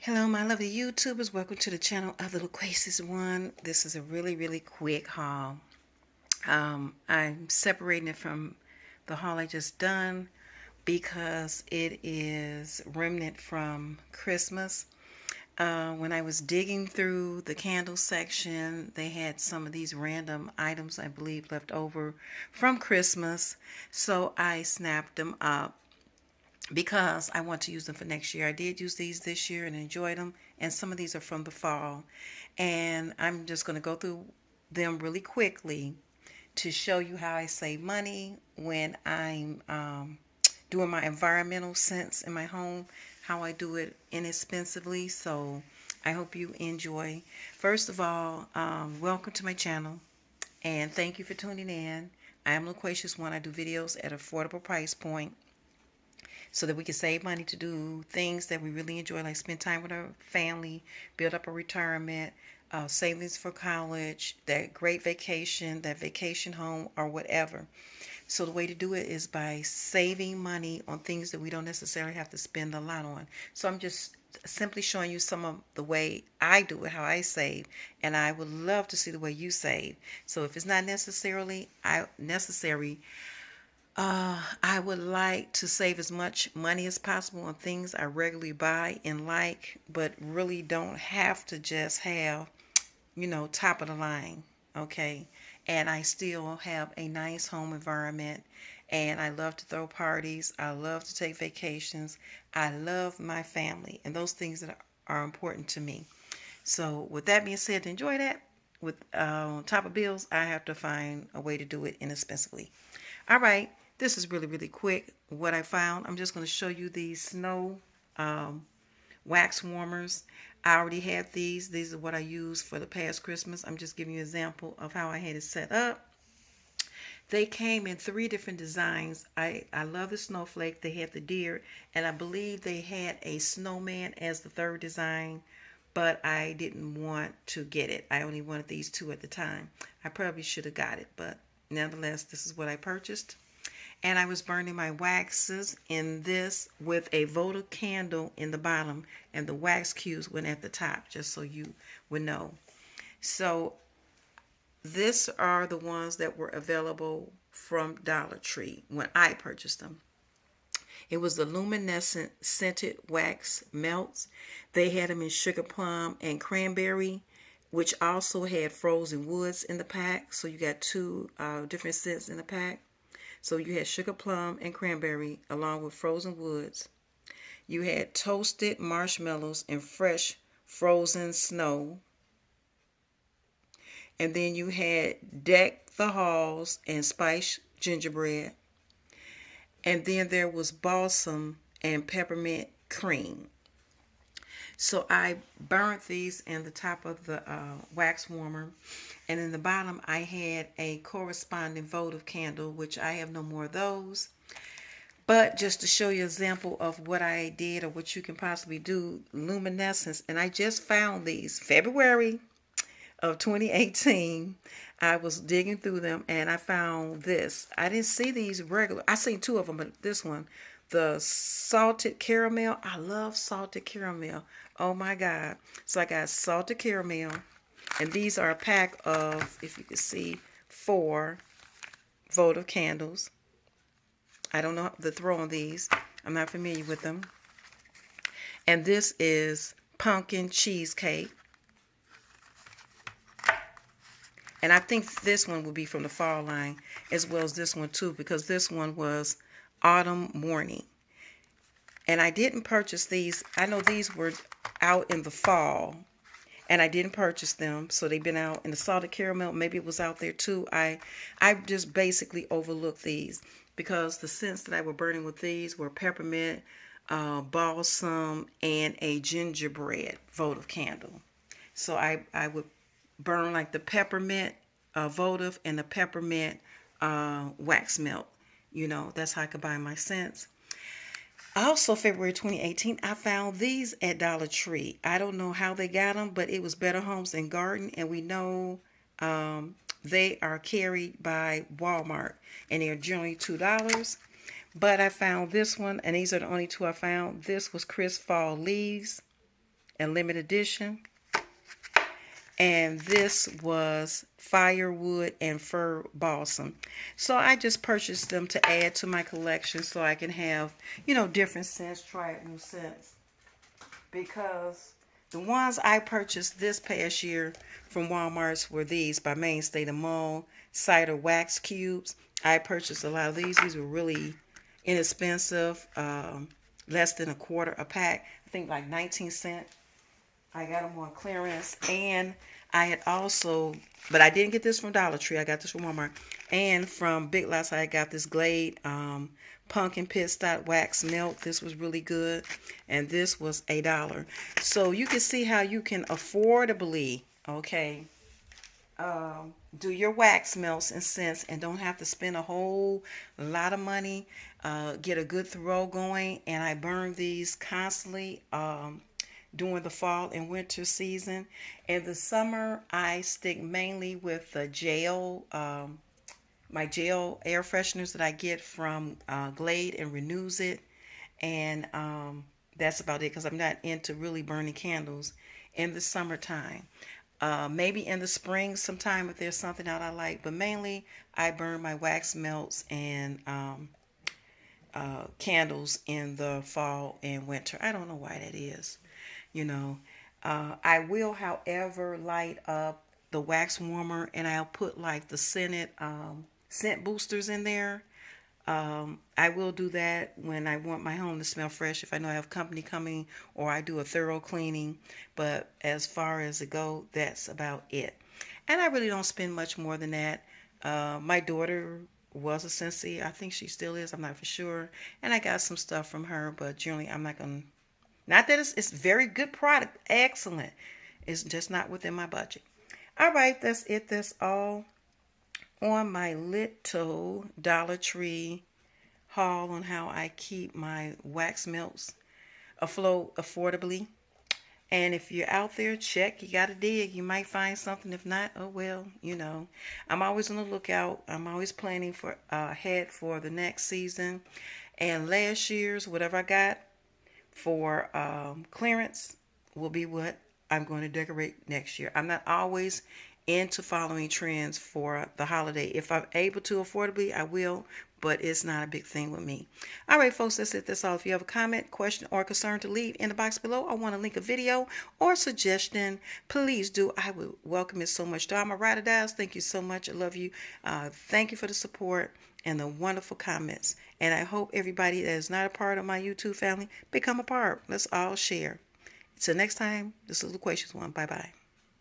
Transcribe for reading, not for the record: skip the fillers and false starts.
Hello, my lovely YouTubers. Welcome to the channel of the Loquacious One. This is a really quick haul. I'm separating it from the haul I just done because it is remnant from Christmas. When I was digging through the candle section, they had some of these random items, I believe, left over from Christmas. So I snapped them up because I want to use them for next year. I did use these this year and enjoyed them, and some of these are from the fall. And I'm just going to go through them really quickly to show you how I save money when I'm doing my environmental sense in my home, how I do it inexpensively. So I hope you enjoy. First of all, welcome to my channel, and thank you for tuning in. I am Loquacious One. I do videos at affordable price point so that we can save money to do things that we really enjoy, like spend time with our family, build up a retirement, savings for college, that great vacation, that vacation home, or whatever. So the way to do it is by saving money on things that we don't necessarily have to spend a lot on. So I'm just simply showing you some of the way I do it, how I save, and I would love to see the way you save. So if it's not necessary, I would like to save as much money as possible on things I regularly buy and like, but really don't have to just have, top of the line. Okay. And I still have a nice home environment, and I love to throw parties. I love to take vacations. I love my family and those things that are important to me. So with that being said, to enjoy that with top of bills, I have to find a way to do it inexpensively. All right, this is really quick what I found. I'm just going to show you these snow wax warmers. I already have these. These are what I used for the past Christmas. I'm just giving you an example of how I had it set up. They came in 3 different designs. I love the snowflake. They had the deer, and I believe they had a snowman as the 3rd design, but I didn't want to get it. I only wanted these 2 at the time. I probably should have got it, but nonetheless, this is what I purchased. And I was burning my waxes in this with a votive candle in the bottom, and the wax cubes went at the top, just so you would know. So these are the ones that were available from Dollar Tree when I purchased them. It was the luminescent scented wax melts. They had them in sugar plum and cranberry, which also had frozen woods in the pack. So you got 2 different scents in the pack. So you had sugar plum and cranberry along with frozen woods. You had toasted marshmallows and fresh frozen snow. And then you had Deck the Halls and spiced gingerbread. And then there was balsam and peppermint cream. So I burnt these in the top of the wax warmer. And in the bottom, I had a corresponding votive candle, which I have no more of those. But just to show you an example of what I did or what you can possibly do, luminescence. And I just found these February of 2018. I was digging through them and I found this. I didn't see these regular. I seen 2 of them, but this one, the salted caramel. I love salted caramel. Oh my God. So I got salted caramel, and these are a pack of, if you can see, 4 votive candles. I don't know the throw on these. I'm not familiar with them. And this is pumpkin cheesecake. And I think this one will be from the fall line, as well as this one too, because this one was autumn morning. And I didn't purchase these. I know these were out in the fall, and I didn't purchase them. So they've been out in the salted caramel. Maybe it was out there too. I just basically overlooked these because the scents that I were burning with these were peppermint, balsam, and a gingerbread votive candle. So I would burn like the peppermint votive and the peppermint wax melt. That's how I could buy my scents. Also, February 2018, I found these at Dollar Tree. I don't know how they got them, but it was Better Homes and Garden, and we know they are carried by Walmart, and they're generally $2. But I found this one, and these are the only 2 I found. This was Crisp Fall Leaves. and limited edition. And this was firewood and fir balsam. So I just purchased them to add to my collection so I can have, different scents, try out new scents. Because the ones I purchased this past year from Walmart were these by Mainstay, the Mall Cider Wax Cubes. I purchased a lot of these. These were really inexpensive, less than a quarter a pack. I think like 19 cents. I got them on clearance, and I had also, but I didn't get this from Dollar Tree. I got this from Walmart, and from Big Lots I got this Glade pumpkin pit stop wax melt. This was really good, and this was $1. So you can see how you can affordably, okay, do your wax melts and scents and don't have to spend a whole lot of money. Get a good throw going, and I burn these constantly. During the fall and winter season. In the summer, I stick mainly with the gel, my gel air fresheners that I get from Glade and Renews It. And that's about it, because I'm not into really burning candles in the summertime. Maybe in the spring sometime if there's something out I like, but mainly I burn my wax melts and candles in the fall and winter. I don't know why that is. I will, however, light up the wax warmer, and I'll put like the scented scent boosters in there. I will do that when I want my home to smell fresh, if I know I have company coming or I do a thorough cleaning. But as far as it go, that's about it. And I really don't spend much more than that. My daughter was a Scentsy. I think she still is. I'm not for sure. And I got some stuff from her, but generally I'm not going to. Not that it's very good product. Excellent. It's just not within my budget. All right, that's it. That's all on my little Dollar Tree haul on how I keep my wax melts afloat affordably. And if you're out there, check. You got to dig. You might find something. If not, oh well, I'm always on the lookout. I'm always planning for ahead for the next season. And last year's, whatever I got for clearance will be what I'm going to decorate next year. I'm not always into following trends for the holiday. If I'm able to affordably, I will, but it's not a big thing with me. All right, folks, that's it. That's all. If you have a comment, question, or concern to leave in the box below, or want to link a video or suggestion, please do. I would welcome it so much. To all my ride or dies, thank you so much. I love you. Thank you for the support and the wonderful comments. And I hope everybody that is not a part of my YouTube family become a part. Let's all share. Until next time, this is Loquacious One. Bye-bye.